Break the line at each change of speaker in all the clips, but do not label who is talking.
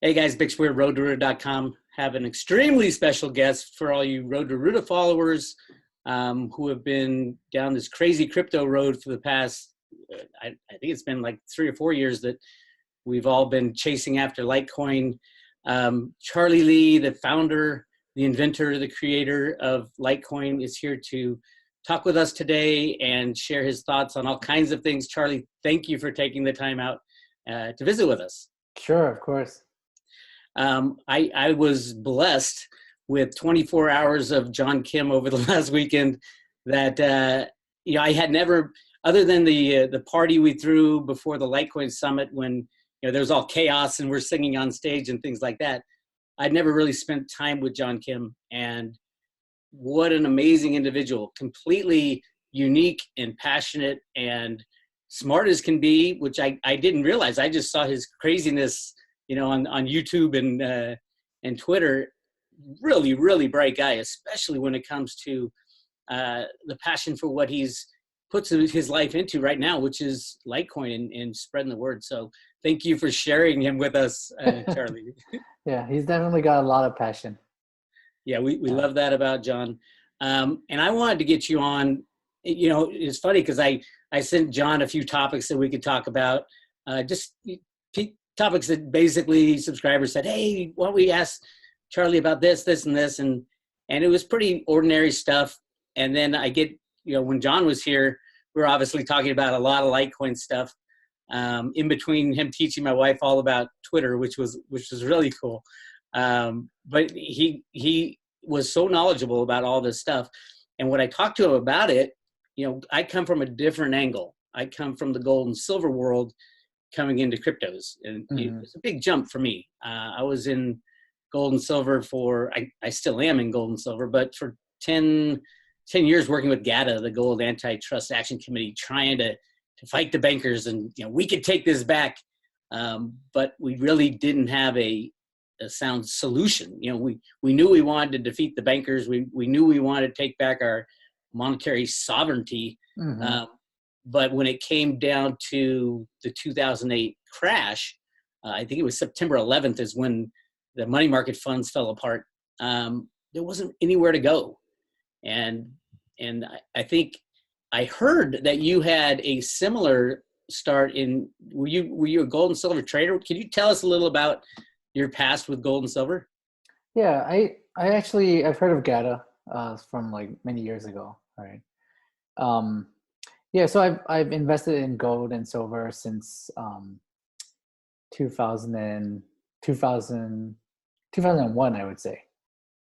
Hey guys, Bix Weir, roadtoruta.com. Have an extremely special guest for all you Road to Ruta followers who have been down this crazy crypto road for the past, I think it's been like 3 or 4 years that we've all been chasing after Litecoin. Charlie Lee, the founder, the inventor, the creator of Litecoin, is here to talk with us today and share his thoughts on all kinds of things. Charlie, thank you for taking the time out to visit with us.
Sure, of course.
I was blessed with 24 hours of John Kim over the last weekend that, I had never, other than the party we threw before the Litecoin Summit when, there was all chaos and we're singing on stage and things like that. I'd never really spent time with John Kim, and what an amazing individual, completely unique and passionate and smart as can be, which I didn't realize. I just saw his craziness on YouTube and Twitter. Really, really bright guy, especially when it comes to the passion for what he's puts his life into right now, which is Litecoin and spreading the word. So thank you for sharing him with us, Charlie.
Yeah, he's definitely got a lot of passion.
Yeah, we love that about John. And I wanted to get you on, it's funny because I sent John a few topics that we could talk about, just topics that basically subscribers said, hey, why don't we ask Charlie about this, and this, and it was pretty ordinary stuff. And then I get, when John was here, we were obviously talking about a lot of Litecoin stuff, in between him teaching my wife all about Twitter, which was really cool. But he was so knowledgeable about all this stuff. And when I talked to him about it, I come from a different angle. I come from the gold and silver world coming into cryptos. And it was a big jump for me. I was in gold and silver I still am in gold and silver, but for 10 years working with GATA, the Gold Antitrust Action Committee, trying to fight the bankers and, we could take this back. But we really didn't have a sound solution. We knew we wanted to defeat the bankers. We knew we wanted to take back our monetary sovereignty. But when it came down to the 2008 crash, I think it was September 11th is when the money market funds fell apart. There wasn't anywhere to go. And I think I heard that you had a similar start were you a gold and silver trader? Can you tell us a little about your past with gold and silver?
Yeah, I've heard of GATA from like many years ago, right? Yeah, so I've invested in gold and silver since 2001, I would say.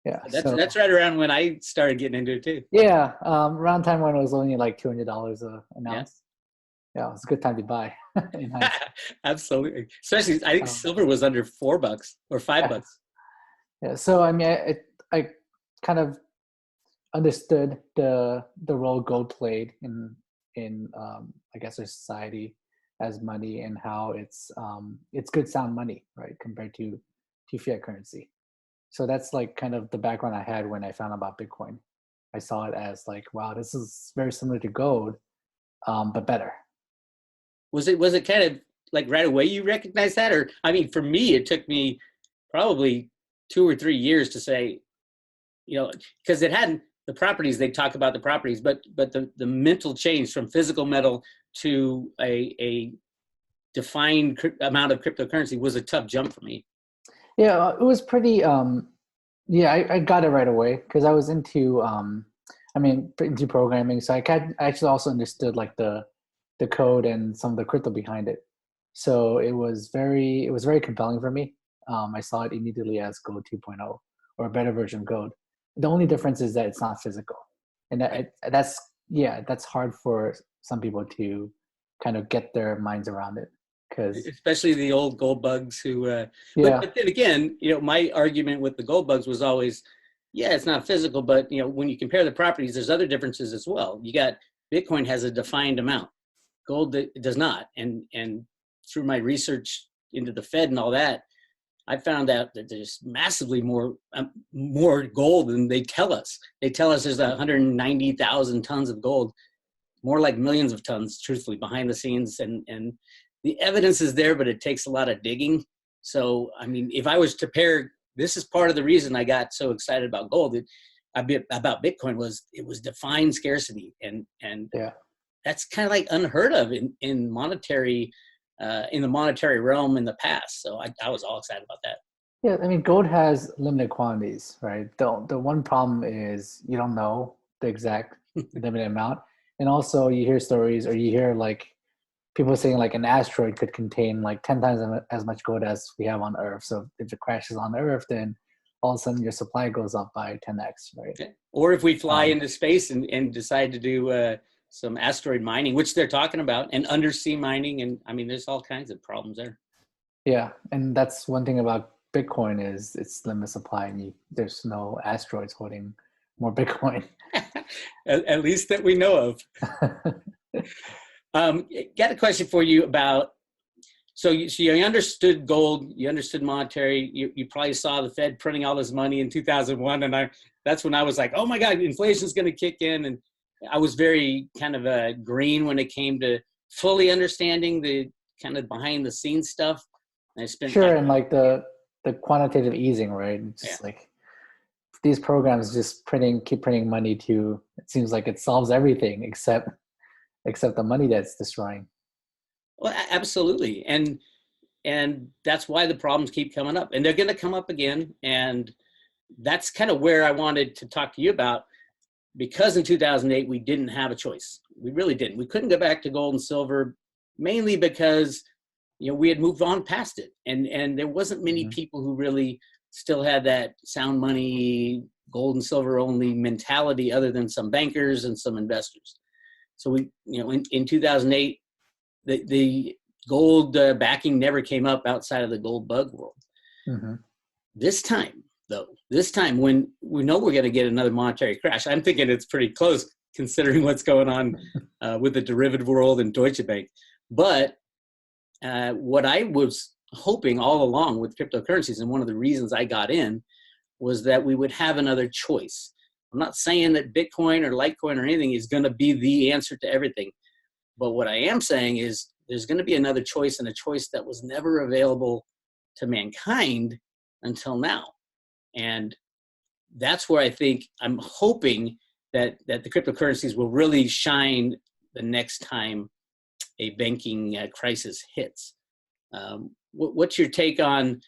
Yeah,
that's right around when I started getting into it too.
Yeah, around time when it was only like $200 an ounce. Yeah, it was a good time to buy.
Absolutely, especially I think silver was under $4 or $5.
Yeah, so I mean, I kind of understood the role gold played in I guess our society as money, and how it's good sound money, right, compared to fiat currency. So that's like kind of the background I had when I found out about Bitcoin. I saw it as like, wow, this is very similar to gold, but better.
Was it kind of like right away you recognized that? Or, I mean, for me, it took me probably 2 or 3 years to say, because it hadn't, the properties, they talk about the properties, but the mental change from physical metal to a defined amount of cryptocurrency was a tough jump for me.
Yeah, it was pretty, I got it right away because I was into programming. So I actually also understood like the code and some of the crypto behind it. So it was very compelling for me. I saw it immediately as Gold 2.0 or a better version of Gold. The only difference is that it's not physical. And that's hard for some people to kind of get their minds around it.
Especially the old gold bugs who, but then again, my argument with the gold bugs was always, it's not physical, but when you compare the properties, there's other differences as well. You got Bitcoin has a defined amount, gold does not. And through my research into the Fed and all that, I found out that there's massively more gold than they tell us. They tell us there's 190,000 tons of gold, more like millions of tons, truthfully, behind the scenes. And the evidence is there, but it takes a lot of digging. So, I mean, if I was to pair, this is part of the reason I got so excited about gold, about Bitcoin, was it was defined scarcity. And
Yeah.
that's kind of like unheard of in monetary, in the monetary realm in the past. So I was all excited about that.
Yeah, I mean, gold has limited quantities, right? The one problem is you don't know the exact limited amount, and also you hear stories or you hear like people saying like an asteroid could contain like 10 times as much gold as we have on Earth. So if it crashes on Earth, then all of a sudden your supply goes up by 10x, right?
Okay. Or if we fly into space and decide to do some asteroid mining, which they're talking about, and undersea mining, and I mean, there's all kinds of problems there.
Yeah, and that's one thing about Bitcoin is it's limited supply, and there's no asteroids holding more Bitcoin.
At least that we know of. Got a question for you about, so you understood gold, you understood monetary, you probably saw the Fed printing all this money in 2001, and that's when I was like, oh my God, inflation's going to kick in, and I was very kind of green when it came to fully understanding the kind of behind the scenes stuff. And I spent
Sure, and like the quantitative easing, right? It's just like these programs just keep printing money to, it seems like it solves everything except the money that's destroying.
Well, absolutely. And that's why the problems keep coming up, and they're going to come up again. And that's kind of where I wanted to talk to you about, because in 2008, we didn't have a choice. We really didn't. We couldn't go back to gold and silver, mainly because, we had moved on past it. And there wasn't many people who really still had that sound money, gold and silver only mentality, other than some bankers and some investors. So we, in 2008, the gold backing never came up outside of the gold bug world.
Mm-hmm.
This time when we know we're going to get another monetary crash, I'm thinking it's pretty close considering what's going on with the derivative world and Deutsche Bank. But what I was hoping all along with cryptocurrencies, and one of the reasons I got in, was that we would have another choice. I'm not saying that Bitcoin or Litecoin or anything is going to be the answer to everything. But what I am saying is there's going to be another choice, and a choice that was never available to mankind until now. And that's where I think, I'm hoping that the cryptocurrencies will really shine the next time a banking crisis hits. What's your take on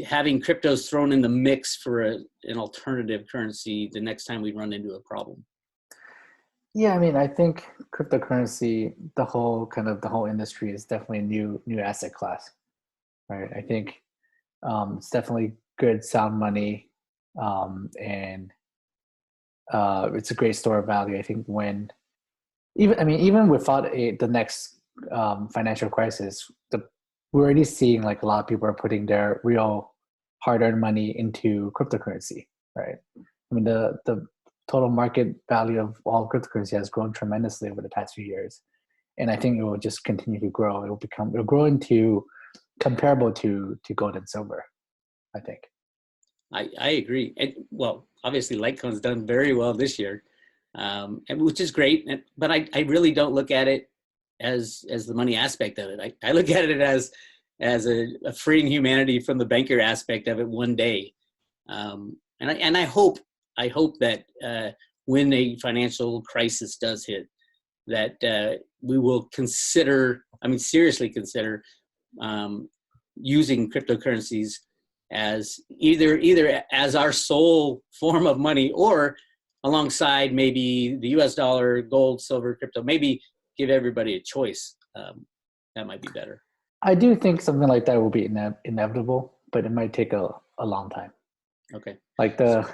having cryptos thrown in the mix for an alternative currency the next time we run into a problem?
Yeah, I mean, I think cryptocurrency, the whole industry is definitely a new asset class, right? I think it's definitely good, sound money, and it's a great store of value. I think even without the next financial crisis, we're already seeing like a lot of people are putting their real hard-earned money into cryptocurrency, right? I mean, the total market value of all cryptocurrency has grown tremendously over the past few years, and I think it will just continue to grow. It'll grow into comparable to gold and silver, I think.
I agree. And well, obviously Litecoin's done very well this year, and which is great. But I really don't look at it as the money aspect of it. I look at it as a freeing humanity from the banker aspect of it one day. And I hope that when a financial crisis does hit, that we will seriously consider using cryptocurrencies as either as our sole form of money, or alongside maybe the US dollar, gold, silver, crypto, maybe give everybody a choice. That might be better.
I do think something like that will be inevitable, but it might take a long time.
Okay.
Like the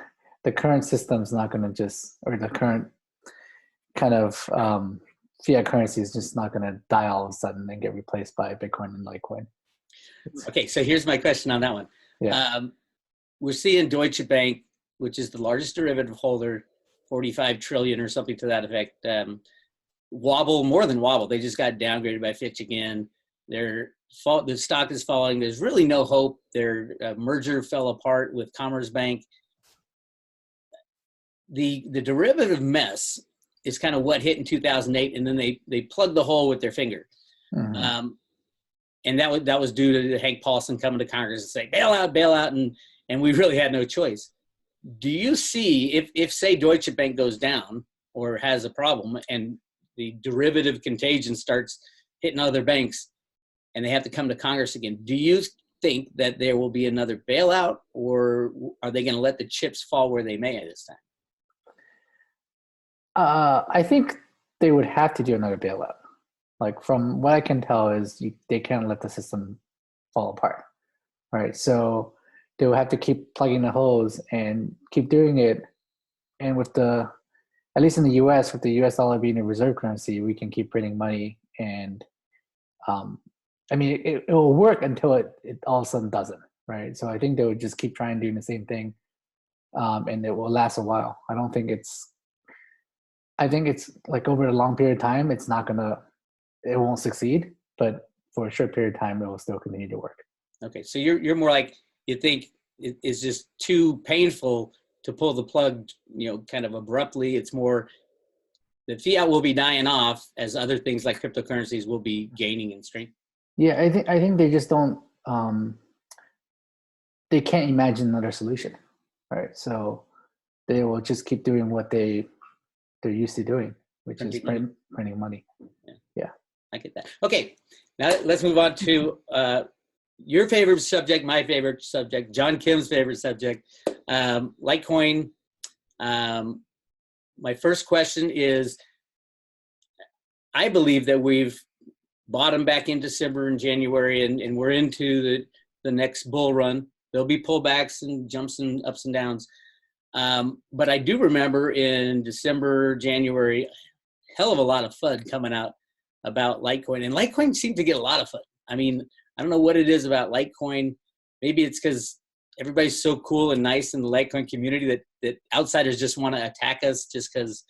current system's not going to or the current kind of fiat currency is just not going to die all of a sudden and get replaced by Bitcoin and Litecoin.
Okay, so here's my question on that one.
Yeah.
We're seeing Deutsche Bank, which is the largest derivative holder, 45 trillion or something to that effect, more than wobble. They just got downgraded by Fitch again. The stock is falling. There's really no hope. Their merger fell apart with Commerzbank. The derivative mess is kind of what hit in 2008, and then they plugged the hole with their finger.
Mm-hmm.
and that was due to Hank Paulson coming to Congress and saying bail out, and we really had no choice. Do you see if say Deutsche Bank goes down or has a problem and the derivative contagion starts hitting other banks and they have to come to Congress again, do you think that there will be another bailout, or are they going to let the chips fall where they may at this time?
I think they would have to do another bailout. Like from what I can tell is they can't let the system fall apart, right? So they will have to keep plugging the holes and keep doing it. And with at least in the U.S., with the U.S. dollar being a reserve currency, we can keep printing money. And I mean, it will work until it all of a sudden doesn't, right? So I think they would just keep trying doing the same thing, and it will last a while. I think it's like over a long period of time, it won't succeed, but for a short period of time, it will still continue to work.
Okay, so you're more like, you think it's just too painful to pull the plug, kind of abruptly. It's more the fiat will be dying off as other things like cryptocurrencies will be gaining in strength.
Yeah, I think they just don't. They can't imagine another solution, right? So they will just keep doing what they're used to doing, which is printing money. Yeah,
I get that. Okay, now let's move on to your favorite subject, my favorite subject, John Kim's favorite subject, Litecoin. My first question is, I believe that we've bottomed back in December and January, and we're into the next bull run. There'll be pullbacks and jumps and ups and downs. But I do remember in December, January, hell of a lot of FUD coming out about Litecoin. And Litecoin seemed to get a lot of FUD. I mean, I don't know what it is about Litecoin. Maybe it's because everybody's so cool and nice in the Litecoin community that outsiders just want to attack us just because,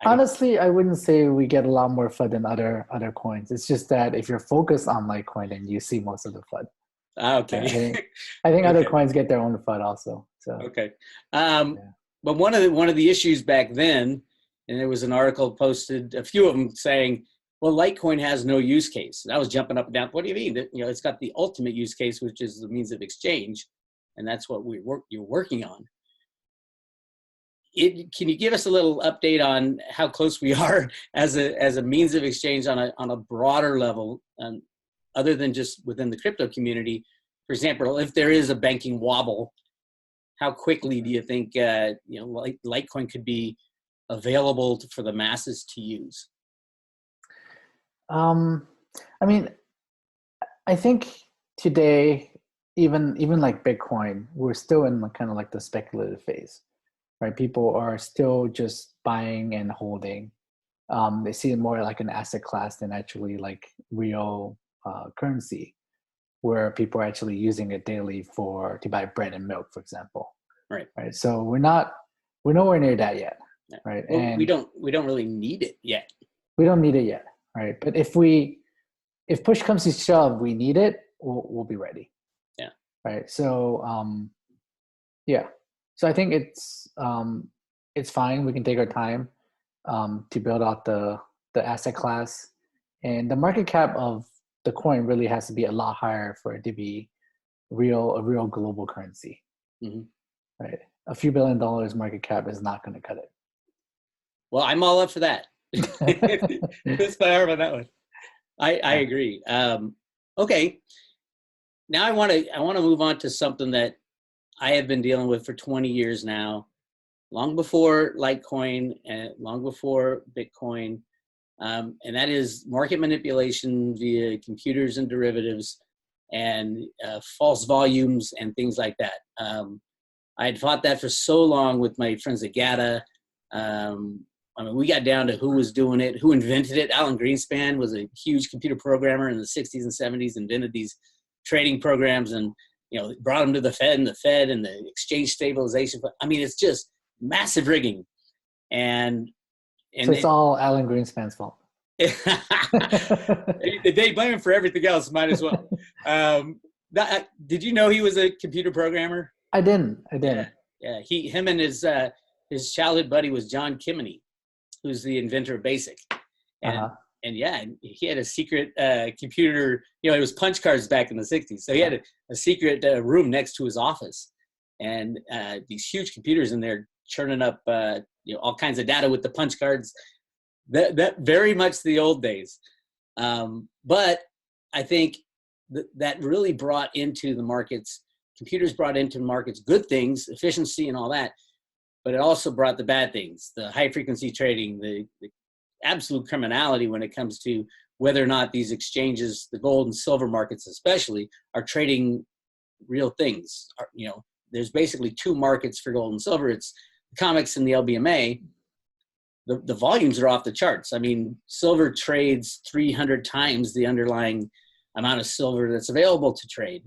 Honestly, I wouldn't say we get a lot more FUD than other coins. It's just that if you're focused on Litecoin, then you see most of the FUD.
Okay.
I think other coins get their own FUD also. So
okay. But one of the issues back then, and there was an article posted, a few of them saying, well, Litecoin has no use case. And I was jumping up and down. What do you mean? That it's got the ultimate use case, which is the means of exchange, and that's what you're working on. Can you give us a little update on how close we are as a means of exchange on a broader level, other than just within the crypto community? For example, if there is a banking wobble, how quickly do you think Litecoin could be available for the masses to use?
I mean, I think today, even like Bitcoin, we're still in kind of like the speculative phase, right? People are still just buying and holding. They see it more like an asset class than actually like real currency, where people are actually using it daily to buy bread and milk, for example.
Right.
So we're nowhere near that yet, right?
Well,
and
we don't really need it yet.
We don't need it yet, right? But if push comes to shove, we need it, we'll be ready.
Yeah.
Right. So yeah. So I think it's fine. We can take our time to build out the asset class, and the market cap of the coin really has to be a lot higher for it to be a real global currency.
Mm-hmm.
Right. A few $1 billion market cap is not going to cut it.
Well, I'm all up for that. Twist my arm on that one. I agree. Okay. Now I want to move on to something that I have been dealing with for 20 years now, long before Litecoin and long before Bitcoin, and that is market manipulation via computers and derivatives and false volumes and things like that. I had fought that for so long with my friends at GATA. We got down to who was doing it, who invented it. Alan Greenspan was a huge computer programmer in the 60s and 70s, invented these trading programs and, brought them to the Fed and the exchange stabilization. I mean, it's just massive rigging. And
so it's all Alan Greenspan's fault.
They blame him for everything else, might as well. Did you know he was a computer programmer?
I didn't.
Yeah. Him and his childhood buddy was John Kimjong, who's the inventor of BASIC. And yeah, he had a secret computer. You know, it was punch cards back in the 60s. So he had a secret room next to his office, and these huge computers in there churning up all kinds of data with the punch cards. That very much the old days. But I think that really brought into the markets, computers brought into markets good things, efficiency and all that, but it also brought the bad things, the high frequency trading, the absolute criminality when it comes to whether or not these exchanges, the gold and silver markets especially, are trading real things. There's basically two markets for gold and silver. It's the COMEX and the LBMA. The volumes are off the charts. I mean, silver trades 300 times the underlying amount of silver that's available to trade.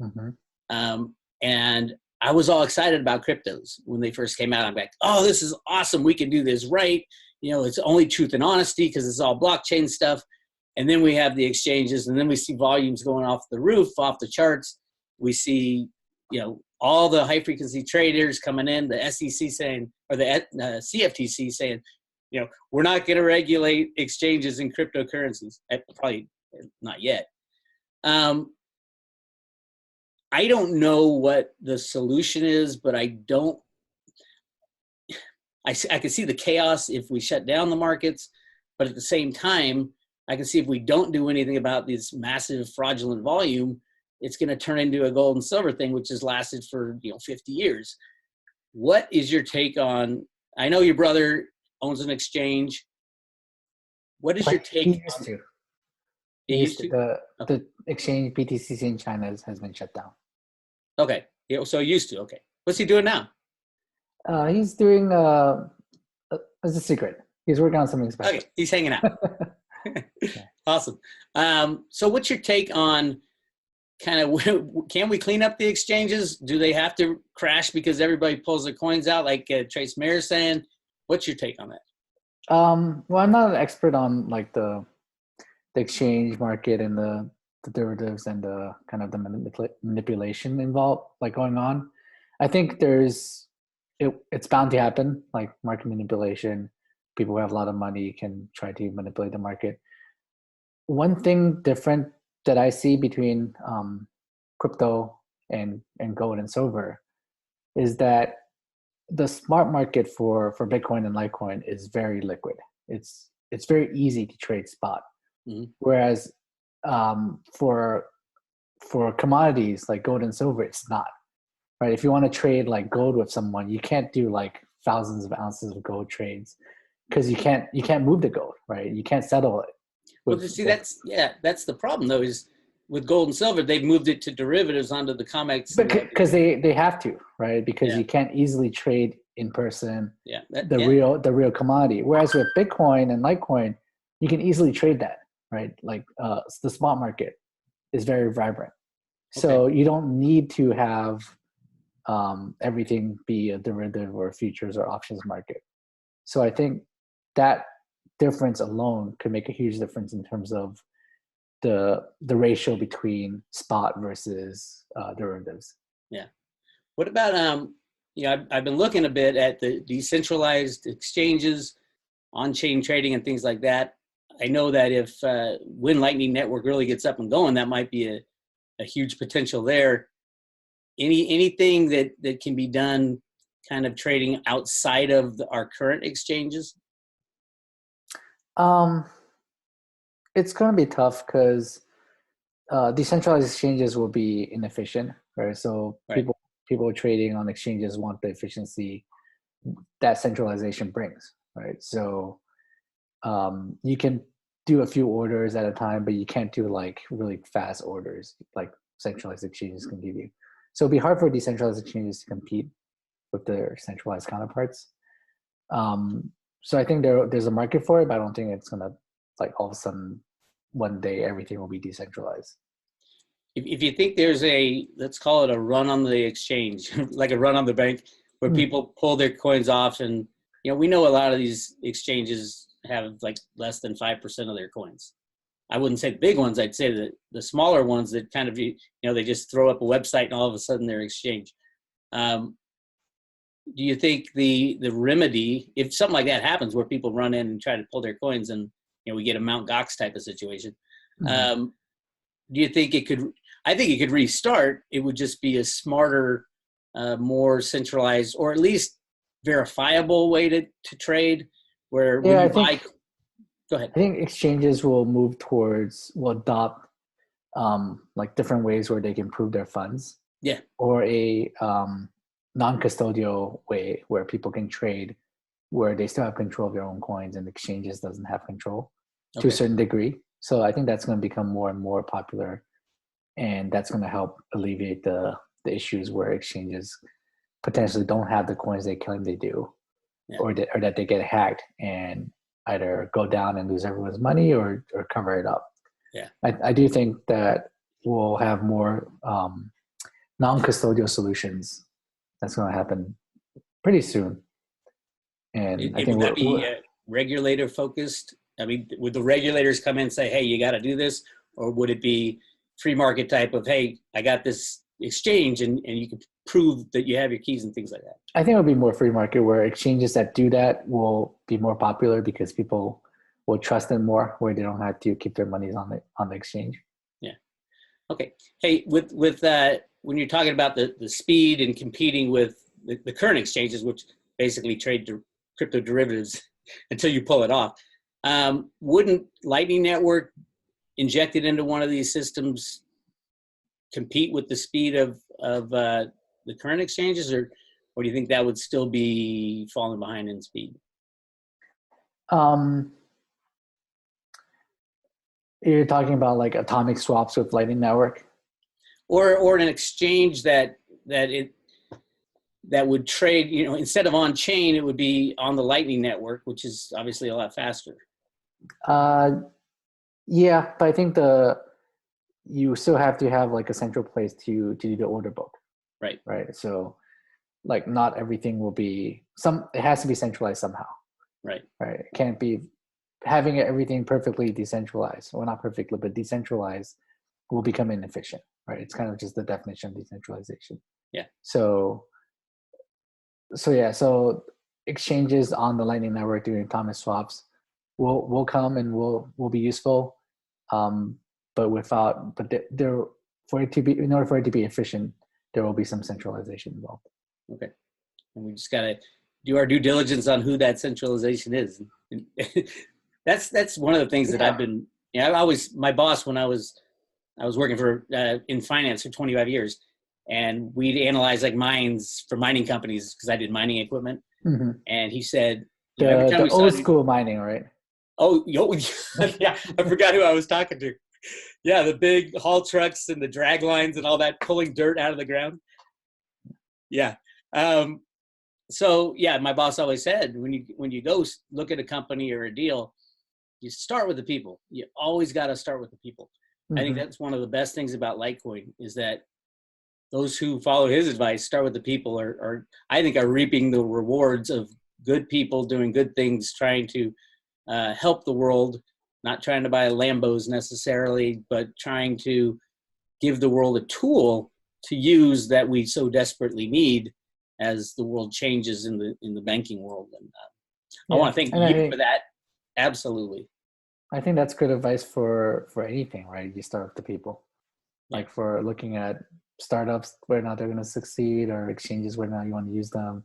And I was all excited about cryptos when they first came out. I'm like, oh, this is awesome. We can do this right. It's only truth and honesty because it's all blockchain stuff. And then we have the exchanges, and then we see volumes going off the roof, off the charts. We see, all the high frequency traders coming in, the SEC saying, or the CFTC saying, we're not going to regulate exchanges in cryptocurrencies. Probably not yet. I don't know what the solution is, but I can see the chaos if we shut down the markets, but at the same time, I can see if we don't do anything about this massive fraudulent volume, it's going to turn into a gold and silver thing, which has lasted for 50 years. What is your take on? I know your brother owns an exchange. What is your take?
He used to. The exchange BTCC in China has been shut down.
Okay, so used to. Okay, what's he doing now?
He's doing as a secret. He's working on something special.
Okay, he's hanging out. Awesome. So what's your take on kind of, can we clean up the exchanges? Do they have to crash because everybody pulls their coins out like Trace Mayer is saying? What's your take on that?
Well, I'm not an expert on like the exchange market and the derivatives and the kind of the manipulation involved, like going on. I think it's bound to happen, like market manipulation. People who have a lot of money can try to manipulate the market. One thing different that I see between crypto and gold and silver is that the smart market for Bitcoin and Litecoin is very liquid. It's very easy to trade spot. Whereas for commodities like gold and silver, it's not. Right? If you want to trade like gold with someone, you can't do like thousands of ounces of gold trades because you can't move the gold, right? You can't settle it.
Well, see, that's the problem though, is with gold and silver, they've moved it to derivatives onto the COMEX.
Because they have to, right? Because you can't easily trade in person the real commodity. Whereas with Bitcoin and Litecoin, you can easily trade that, right? Like the spot market is very vibrant. So you don't need to have everything be a derivative or futures or options market. So I think that difference alone could make a huge difference in terms of the ratio between spot versus derivatives. Yeah.
What about I've been looking a bit at the decentralized exchanges, on-chain trading, and things like that. I know that if when Lightning Network really gets up and going, that might be a huge potential there. Anything that can be done, kind of trading outside of our current exchanges?
It's going to be tough because decentralized exchanges will be inefficient, right? So people trading on exchanges want the efficiency that centralization brings, right? So you can do a few orders at a time, but you can't do like really fast orders like centralized exchanges can give you. So it'll be hard for decentralized exchanges to compete with their centralized counterparts. So I think there's a market for it, but I don't think it's gonna like all of a sudden one day everything will be decentralized.
If you think there's let's call it a run on the exchange, like a run on the bank, where people pull their coins off, and we know a lot of these exchanges have like less than 5% of their coins. I wouldn't say the big ones. I'd say the smaller ones that kind of they just throw up a website and all of a sudden they're exchange. Do you think the remedy, if something like that happens where people run in and try to pull their coins and we get a Mount Gox type of situation.
Mhm.
Do you think it could? I think it could restart. It would just be a smarter, more centralized, or at least verifiable way to trade. Where when
Yeah,
you buy, go ahead.
I think exchanges will adopt like different ways where they can prove their funds,
Yeah.
or a non-custodial way where people can trade, where they still have control of their own coins and exchanges doesn't have control to a
Okay.
certain degree. So I think that's going to become more and more popular, and that's going to help alleviate the issues where exchanges potentially don't have the coins they claim they do,
Yeah.
or that they get hacked and either go down and lose everyone's money, or cover it up.
Yeah.
I do think that we'll have more non-custodial solutions. That's going to happen pretty soon. And I think
Would that be regulator focused? I mean, would the regulators come in and say, "Hey, you got to do this," or would it be free market type of, "Hey, I got this exchange, and you can prove that you have your keys," and things like that?
I think it'll be more free market, where exchanges that do that will be more popular because people will trust them more, where they don't have to keep their monies on the exchange.
Yeah. Okay. Hey, with when you're talking about the speed and competing with the current exchanges, which basically trade crypto derivatives until you pull it off, wouldn't Lightning Network injected into one of these systems compete with the speed of the current exchanges, or do you think that would still be falling behind in speed?
Um, you're talking about like atomic swaps with Lightning Network?
Or an exchange that would trade, instead of on chain, it would be on the Lightning Network, which is obviously a lot faster.
Yeah, but I think you still have to have like a central place to do the order book.
Right.
Right. So like not everything will be it has to be centralized somehow.
Right.
Right. It can't be having everything perfectly decentralized, or not perfectly, but decentralized will become inefficient. Right. It's kind of just the definition of decentralization.
Yeah.
So yeah. So exchanges on the Lightning Network doing atomic swaps will come and will be useful. But there for it to be, in order for it to be efficient, there will be some centralization involved.
Okay. And we just got to do our due diligence on who that centralization is. That's one of the things that I've been, my boss, when I was working for in finance for 25 years, and we'd analyze like mines for mining companies because I did mining equipment.
Mm-hmm.
And he said, every time
the
we
old school mining, right?
Oh, yeah, I forgot who I was talking to. Yeah, the big haul trucks and the drag lines and all that, pulling dirt out of the ground. Yeah. So yeah, my boss always said, when you go look at a company or a deal, you start with the people. You always got to start with the people.
Mm-hmm.
I think that's one of the best things about Litecoin, is that those who follow his advice, start with the people, are I think are reaping the rewards of good people doing good things, trying to help the world, not trying to buy Lambos necessarily, but trying to give the world a tool to use that we so desperately need as the world changes in the banking world. And I want to thank you for that. Absolutely.
I think that's good advice for anything, right? You start with the people. Yeah. Like for looking at startups, whether or not they're going to succeed, or exchanges, whether or not you want to use them,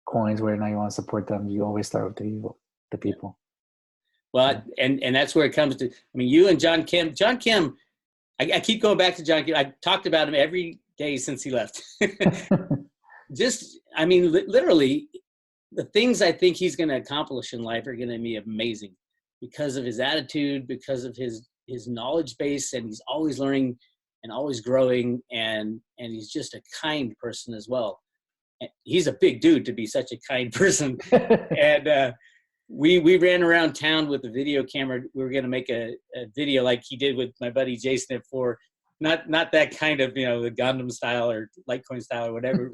coins, whether or not you want to support them, you always start with the people.
Well, and that's where it comes to, I mean, you and John Kim, I keep going back to John Kim. I talked about him every day since he left. Just, I mean, literally, the things I think he's going to accomplish in life are going to be amazing because of his attitude, because of his knowledge base, and he's always learning and always growing, and he's just a kind person as well. And he's a big dude to be such a kind person. And we ran around town with a video camera. We were going to make a video like he did with my buddy Jason for not that kind of, the Gundam style or Litecoin style or whatever.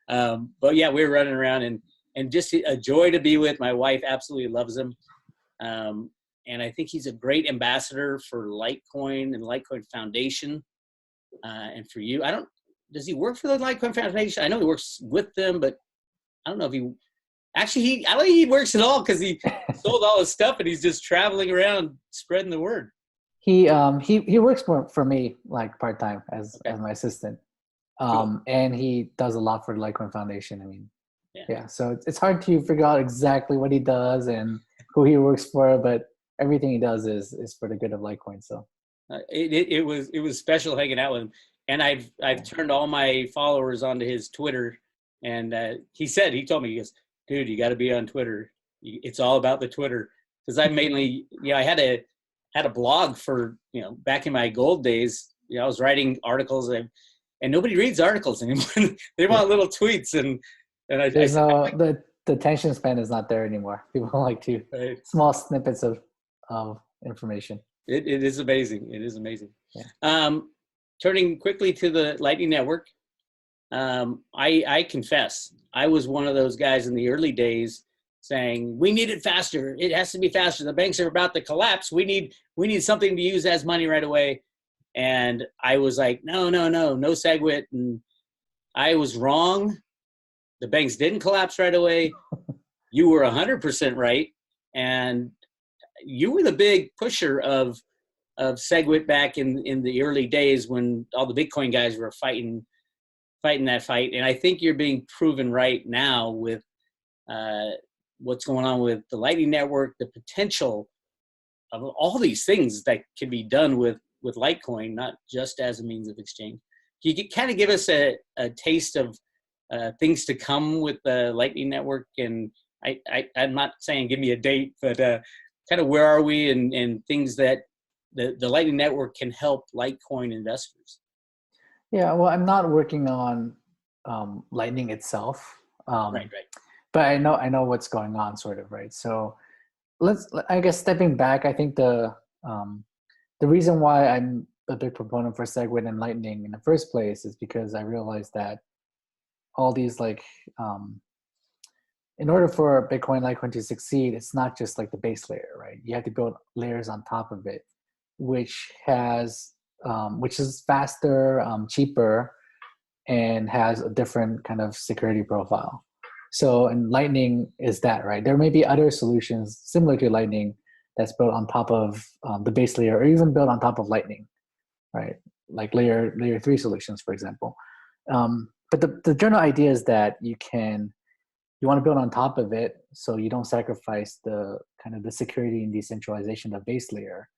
But yeah, we were running around and just a joy to be with. My wife absolutely loves him. And I think he's a great ambassador for Litecoin and Litecoin Foundation. And for you, does he work for the Litecoin Foundation? I know he works with them, but I don't know if he Actually, I don't think he works at all because he sold all his stuff and he's just traveling around spreading the word.
He works for me like part time as my assistant.
Cool.
And he does a lot for the Litecoin Foundation. I mean, yeah. So it's hard to figure out exactly what he does and who he works for, but everything he does is for the good of Litecoin. So
it was special hanging out with him, and I've turned all my followers onto his Twitter, and he told me, he goes, dude, you got to be on Twitter. It's all about the Twitter, because I mainly, I had a blog for, back in my gold days. I was writing articles, and nobody reads articles anymore. They want little tweets, and
the attention span is not there anymore. People like to small snippets of information.
It is amazing. It is amazing.
Yeah.
Turning quickly to the Lightning Network, I confess, I was one of those guys in the early days saying, we need it faster. It has to be faster. The banks are about to collapse. We need something to use as money right away. And I was like, no SegWit. And I was wrong. The banks didn't collapse right away. You were 100% right. And you were the big pusher of SegWit back in the early days when all the Bitcoin guys were fighting that fight. And I think you're being proven right now with what's going on with the Lightning Network, the potential of all these things that can be done with Litecoin, not just as a means of exchange. Can you kind of give us a taste of things to come with the Lightning Network? And I'm not saying give me a date, but kind of where are we and things that the Lightning Network can help Litecoin investors?
Yeah, well, I'm not working on Lightning itself.
Right.
But I know what's going on, sort of, right? So I guess stepping back, I think the reason why I'm a big proponent for SegWit and Lightning in the first place is because I realized that all these in order for Bitcoin Litecoin to succeed, it's not just like the base layer, right? You have to build layers on top of it, which is faster, cheaper, and has a different kind of security profile. So, and Lightning is that, right? There may be other solutions similar to Lightning that's built on top of the base layer, or even built on top of Lightning, right? Like layer 3 solutions, for example. But the general idea is that you want to build on top of it, so you don't sacrifice the kind of the security and decentralization of base layer,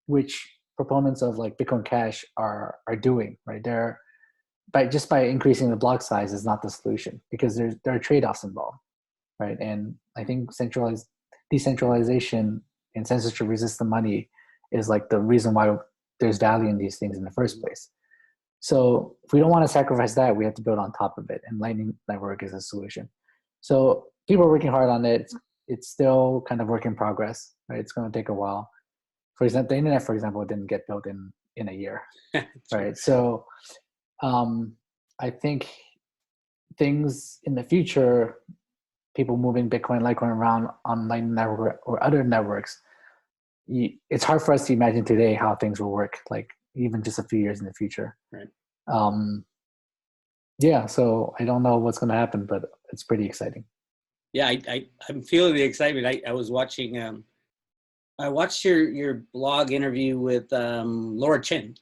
which proponents of like Bitcoin Cash are doing, right? By increasing the block size is not the solution, because there are trade-offs involved, right? And I think decentralization and censorship-resistant money is like the reason why there's value in these things in the first place. So if we don't want to sacrifice that, we have to build on top of it, and Lightning Network is a solution. So people are working hard on it. It's still kind of work in progress, right? It's going to take a while. For example, the internet, for example, didn't get built in a year, right? So I think things in the future, people moving Bitcoin, Litecoin around on Lightning Network or other networks, it's hard for us to imagine today how things will work, like even just a few years in the future.
Right.
Yeah, so I don't know what's going to happen, but it's pretty exciting.
Yeah, I'm feeling the excitement. I was watching. I watched your blog interview with Laura Chin.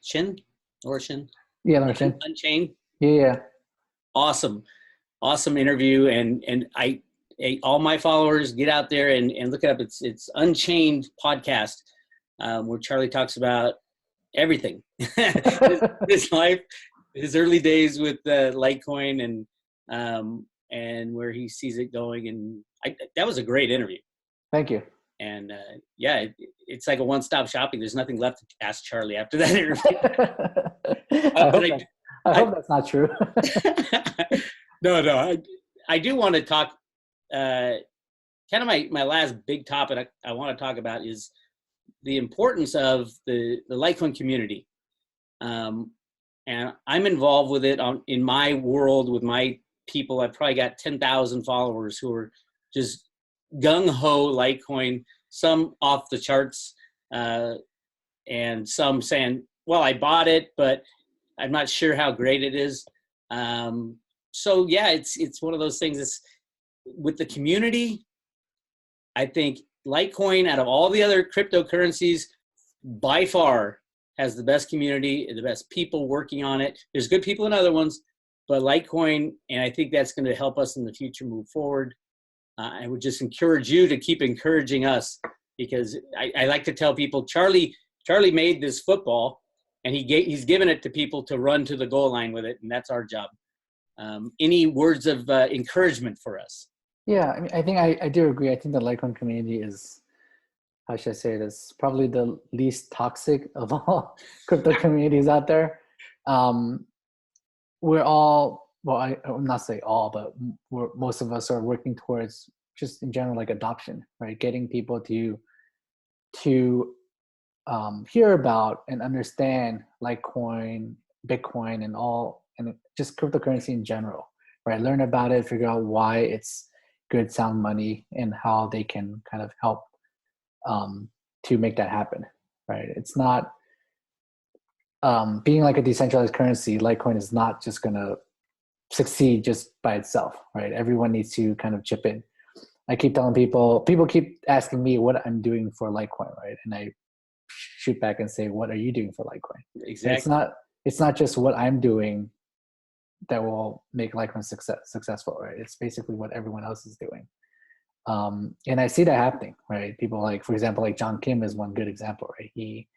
Laura Chin.
Yeah, Laura Chin.
Unchained.
Yeah.
Awesome interview, and I all my followers, get out there and look it up. It's Unchained podcast, where Charlie talks about everything, his life, his early days with Litecoin, and where he sees it going. And that was a great interview.
Thank you.
And it's like a one-stop shopping. There's nothing left to ask Charlie after that interview.
I hope that's not true.
No. I do want to talk. Kind of my last big topic I want to talk about is the importance of the Litecoin community. And I'm involved with it in my world with my people. I've probably got 10,000 followers who are just gung-ho Litecoin, some off the charts, and some saying, well, I bought it, but I'm not sure how great it is. So yeah, it's one of those things. with the community, I think Litecoin, out of all the other cryptocurrencies, by far has the best community, the best people working on it. There's good people in other ones, but Litecoin, and I think that's going to help us in the future move forward. I would just encourage you to keep encouraging us, because I like to tell people, Charlie made this football, and he's given it to people to run to the goal line with it, and that's our job. Any words of encouragement for us?
Yeah, I mean, I think I do agree. I think the Litecoin community is, how should I say this, probably the least toxic of all crypto communities out there. We're all, well, I'm not say all, but most of us are working towards just in general, like adoption, right? Getting people to hear about and understand Litecoin, Bitcoin, and just cryptocurrency in general, right? Learn about it, figure out why it's good, sound money, and how they can kind of help to make that happen, right? It's not being like a decentralized currency. Litecoin is not just going to succeed just by itself, right? Everyone needs to kind of chip in. I keep telling people keep asking me what I'm doing for Litecoin, right? And I shoot back and say, what are you doing for Litecoin?
Exactly.
It's not just what I'm doing that will make Litecoin successful, right? It's basically what everyone else is doing. And I see that happening, right? People like, for example, like John Kim is one good example, right? He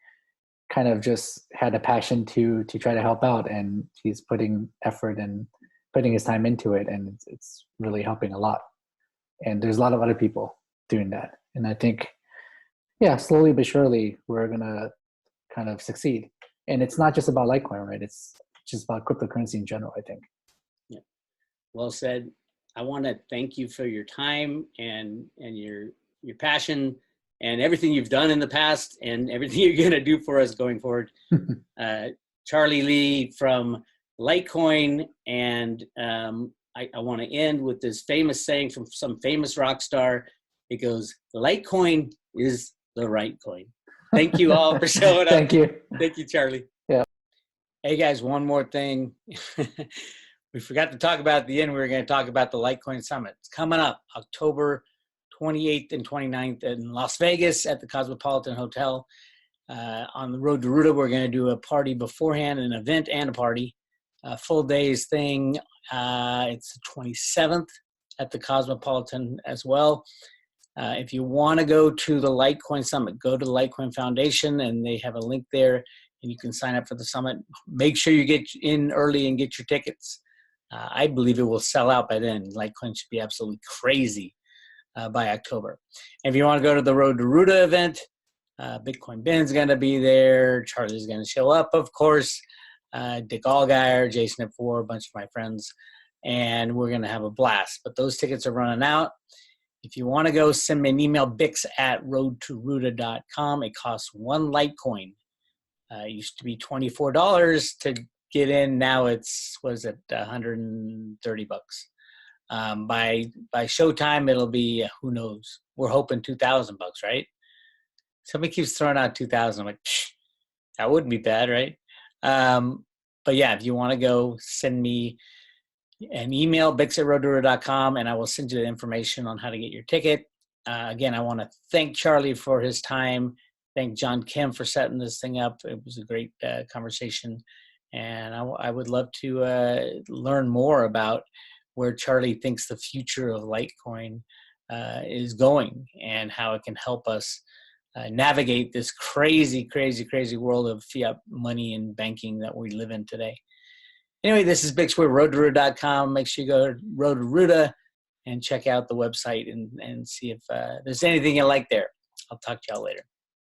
kind of just had a passion to try to help out, and he's putting effort and putting his time into it, and it's really helping a lot. And there's a lot of other people doing that. And I think, yeah, slowly but surely, we're going to kind of succeed. And it's not just about Litecoin, right? It's just about cryptocurrency in general, I think.
Yeah. Well said. I want to thank you for your time and your passion and everything you've done in the past and everything you're going to do for us going forward. Charlie Lee from Litecoin. And I want to end with this famous saying from some famous rock star. It goes, Litecoin is the right coin. Thank you all for showing up.
Thank you.
Thank you, Charlie.
Yeah.
Hey guys, one more thing. We forgot to talk about at the end. We were going to talk about the Litecoin Summit. It's coming up October 28th and 29th in Las Vegas at the Cosmopolitan Hotel. On the road to Ruta, we're going to do a party beforehand, an event and a party. A full day's thing. It's the 27th at the Cosmopolitan as well. If you want to go to the Litecoin Summit, go to the Litecoin Foundation, and they have a link there, and you can sign up for the summit. Make sure you get in early and get your tickets. I believe it will sell out by then. Litecoin should be absolutely crazy by October. And if you want to go to the Road to Ruta event, Bitcoin Ben's going to be there. Charlie's going to show up, of course. Dick Allgaier, Jason F4, a bunch of my friends. And we're going to have a blast. But those tickets are running out. If you want to go, send me an email, bix@roadtoruta.com. It costs one Litecoin. It used to be $24 to get in. Now it's, what is it, $130. By showtime, it'll be, who knows? We're hoping $2,000, right? Somebody keeps throwing out 2,000. I'm like, that wouldn't be bad, right? But yeah, if you want to go, send me an email, bix@roadtoruta.com, and I will send you the information on how to get your ticket. Again, I want to thank Charlie for his time. Thank John Kim for setting this thing up. It was a great conversation. And I would love to learn more about where Charlie thinks the future of Litecoin is going and how it can help us navigate this crazy, crazy, crazy world of fiat money and banking that we live in today. Anyway, this is Bix Weir, roadtoruta.com. Make sure you go to Road to Ruta and check out the website and see if there's anything you like there. I'll talk to y'all later.